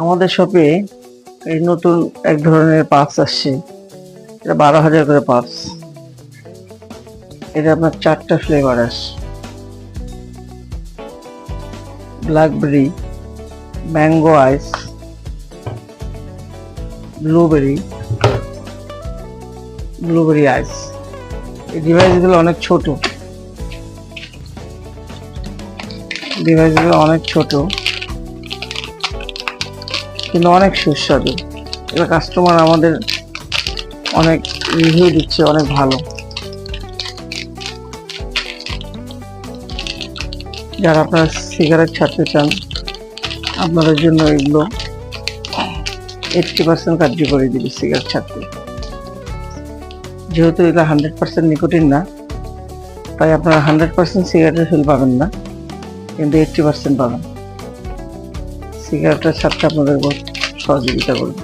আমাদের শপে এই নতুন এক ধরনের পালস আসছে। এটা 12,000 করে পালস। এটা আপনার 4টা ফ্লেভার আসে: ব্ল্যাকবেরি, ম্যাঙ্গো আইস, ব্লুবেরি আইস। এই ডিভাইসগুলো অনেক ছোট, কিন্তু অনেক সুস্বাদু। এটা কাস্টমার আমাদের অনেক রিভিউ দিচ্ছে, অনেক ভালো। যারা আপনারা সিগারেট ছাড়তে চান, আপনাদের জন্য এগুলো 80% কার্যকরী দিবে সিগারেট ছাড়তে। যেহেতু এটা 100% নিকোটিন না, তাই আপনারা 100% সিগারেটের ফিল পাবেন না, কিন্তু 80% পাবেন। সিগারেটটা ছাড়তে আপনাদের সহযোগিতা করবে।